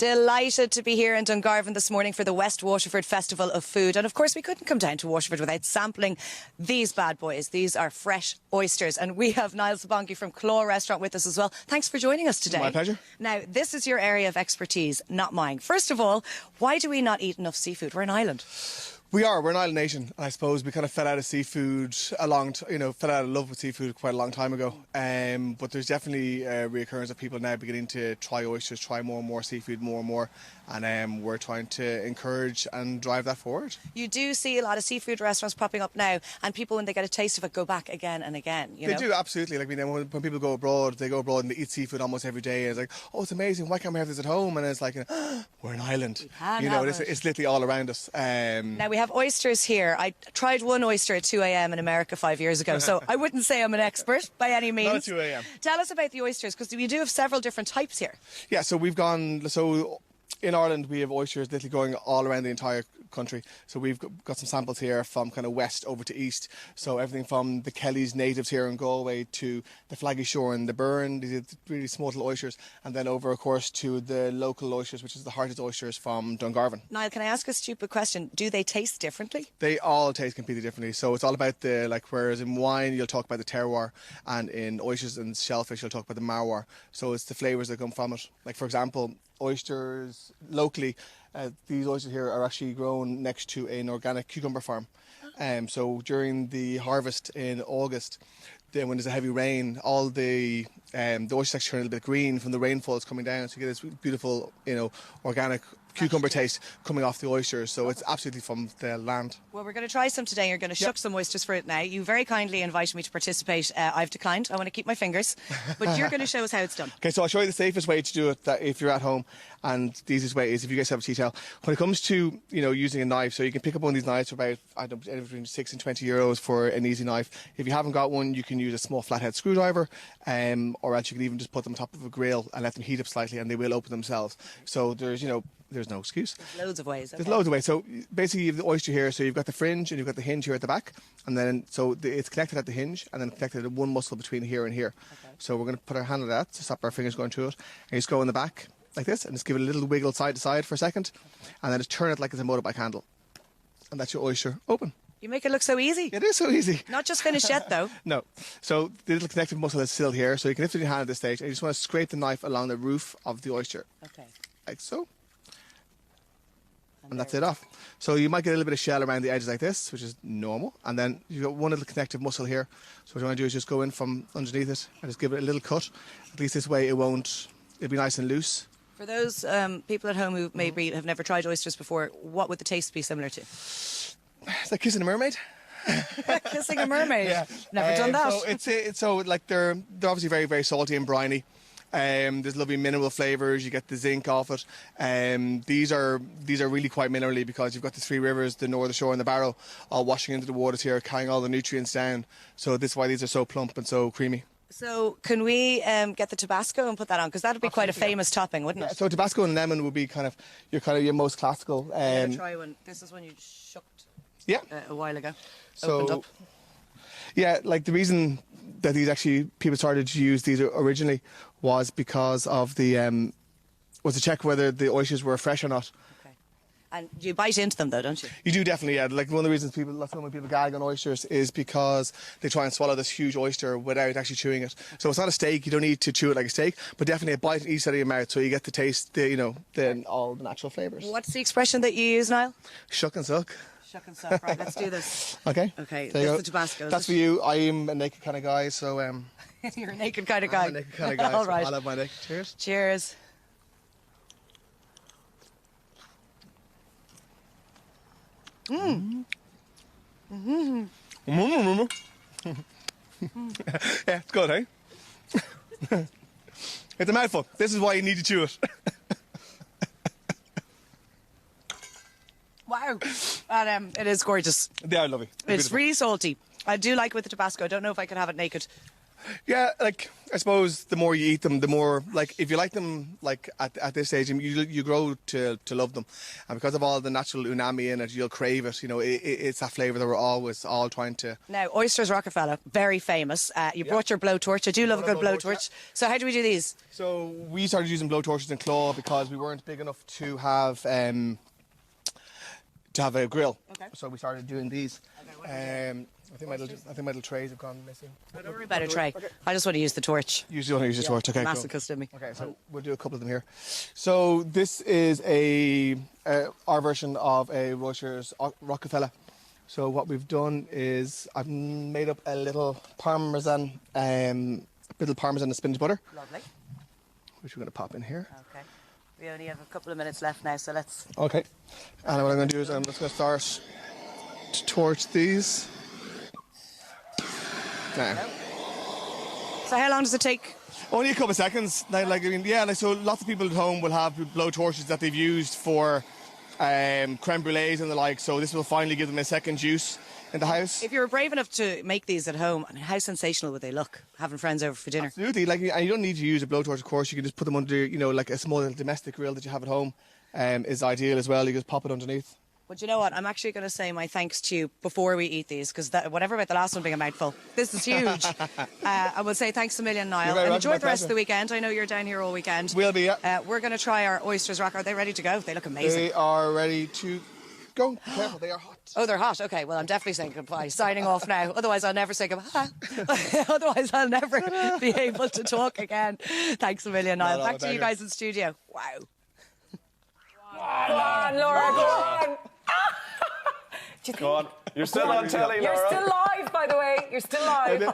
Delighted to be here in Dungarvan this morning for the West Waterford Festival of Food. And of course, we couldn't come down to Waterford without sampling these bad boys. These are fresh oysters. And we have Niall Sabongi from Claw Restaurant with us as well. Thanks for joining us today. My pleasure. Now, this is your area of expertise, not mine. First of all, why do we not eat enough seafood? We're an island. We're an island nation, and I suppose we kind of fell out of seafood fell out of love with seafood quite a long time ago. But there's definitely a reoccurrence of people now beginning to try oysters, try more and more seafood, more and more, and we're trying to encourage and drive that forward. You do see a lot of seafood restaurants popping up now, and people, when they get a taste of it, go back again and again. They do, absolutely. Like when people go abroad, they go abroad and they eat seafood almost every day. And it's like, oh, it's amazing. Why can't we have this at home? And it's like, we're an island. It's literally all around us. Now we have oysters here. I tried one oyster at 2 a.m. in America 5 years ago, so I wouldn't say I'm an expert by any means. Not at 2 a.m. Tell us about the oysters, because we do have several different types here. Yeah, so in Ireland, we have oysters literally going all around the entire country. So we've got some samples here from kind of west over to east. So everything from the Kelly's natives here in Galway to the Flaggy Shore and the Burn, these are really small little oysters. And then over, of course, to the local oysters, which is the Hearted oysters from Dungarvan. Niall, can I ask a stupid question? Do they taste differently? They all taste completely differently. So it's all about whereas in wine, you'll talk about the terroir, and in oysters and shellfish, you'll talk about the marroir. So it's the flavours that come from it. Like, for example, oysters locally, these oysters here are actually grown next to an organic cucumber farm. So during the harvest in August, then when there's a heavy rain, all the oysters actually turn a little bit green from the rainfalls coming down. So you get this beautiful, organic cucumber taste coming off the oysters. So it's absolutely from the land. Well, we're going to try some today. You're going to shuck some oysters for it now. You very kindly invited me to participate. I've declined. I want to keep my fingers. But you're going to show us how it's done. Okay, so I'll show you the safest way to do it that if you're at home, and the easiest way is if you guys have a tea towel. When it comes to, using a knife, so you can pick up one of these knives for about, anywhere between 6 and 20 euros for an easy knife. If you haven't got one, you can use a small flathead screwdriver, or else you can even just put them on top of a grill and let them heat up slightly, and they will open themselves. So there's no excuse. There's loads of ways. Okay. There's loads of ways. So basically, you have the oyster here. So you've got the fringe and you've got the hinge here at the back, and then it's connected at the hinge and then connected at one muscle between here and here. Okay. So we're going to put our hand on that to stop our fingers going through it, and you just go in the back like this, and just give it a little wiggle side to side for a second, and then just turn it like it's a motorbike handle, and that's your oyster open. You make it look so easy. It is so easy. Not just finished yet, though. No. So the little connective muscle is still here, so you can lift it in your hand at this stage, and you just want to scrape the knife along the roof of the oyster. Okay. Like so. And that's it off. So you might get a little bit of shell around the edges like this, which is normal. And then you've got one little connective muscle here. So what you want to do is just go in from underneath it and just give it a little cut. At least this way it'll be nice and loose. For those people at home who maybe have never tried oysters before, what would the taste be similar to? It's like kissing a mermaid. Kissing a mermaid? Yeah. Never done that. So they're obviously very, very salty and briny. There's lovely mineral flavours. You get the zinc off it. These are really quite minerally because you've got the three rivers, the Northern Shore and the Barrow, all washing into the waters here, carrying all the nutrients down. So this is why these are so plump and so creamy. So can we get the Tabasco and put that on? Because that would be quite a famous topping, wouldn't it? So Tabasco and lemon would be kind of your most classical. I'm going to try one. This is one you shucked a while ago. Opened up. Yeah, like the reason that people started to use these originally was because of was to check whether the oysters were fresh or not. Okay. And you bite into them though, don't you? You do definitely, yeah. Like one of the reasons so many people gag on oysters is because they try and swallow this huge oyster without actually chewing it. So it's not a steak, you don't need to chew it like a steak, but definitely a bite each side of your mouth so you get to taste all the natural flavours. What's the expression that you use, Niall? Shuck and suck. Shuck and suck, right, let's do this. Okay. Okay, that's the Tabasco. That's for you. I am a naked kind of guy, so... You're a naked kind of guy. I'm a naked kind of guy, All so right. I'll have my naked. Cheers. Cheers. Mmm. Mm-hmm. Yeah, it's good, eh? It's a mouthful. This is why you need to chew it. Wow. And it is gorgeous. They are lovely. It's really salty. I do like it with the Tabasco. I don't know if I could have it naked. Yeah, like I suppose the more you eat them, the more like if you like them like at this age, you grow to love them, and because of all the natural umami in it, you'll crave it. You know, it's that flavour that we're always all trying to. Now, Oysters Rockefeller, very famous. You brought your blowtorch. I do love a good blowtorch. So how do we do these? So we started using blowtorches in Claw because we weren't big enough to have a grill. Okay. So we started doing these. Okay, I think my little trays have gone missing. Don't worry about a tray. Okay. I just want to use the torch. You just want to use the torch, okay? Masochist in me. Okay, so we'll do a couple of them here. So this is our version of a Oysters Rockefeller. So what we've done is I've made up a little parmesan and spinach butter. Lovely. Which we're going to pop in here. Okay. We only have a couple of minutes left now, so let's. Okay. And what I'm going to do is I'm just going to start to torch these. Now. So how long does it take? Only a couple of seconds. So lots of people at home will have blow torches that they've used for creme brulees and the like. So this will finally give them a second juice in the house. If you were brave enough to make these at home, I mean, how sensational would they look? Having friends over for dinner. Absolutely. And you don't need to use a blowtorch, of course. You can just put them under, like a small domestic grill that you have at home. Is ideal as well. You just pop it underneath. But you know what? I'm actually going to say my thanks to you before we eat these, because whatever about the last one being a mouthful, this is huge. I will say thanks a million, Niall. And enjoy the rest of the weekend. I know you're down here all weekend. We'll be, yeah. We're going to try our Oysters Rock. Are they ready to go? They look amazing. They are ready to go. Be careful, they are hot. Oh, they're hot. Okay, well, I'm definitely saying goodbye. Signing off now. Otherwise, I'll never say goodbye. Otherwise, I'll never be able to talk again. Thanks a million, Niall. Back to you guys in studio. Wow. Go on, Laura, go on. Go on. You're still on telly, Laura. You're still live, by the way. You're still live.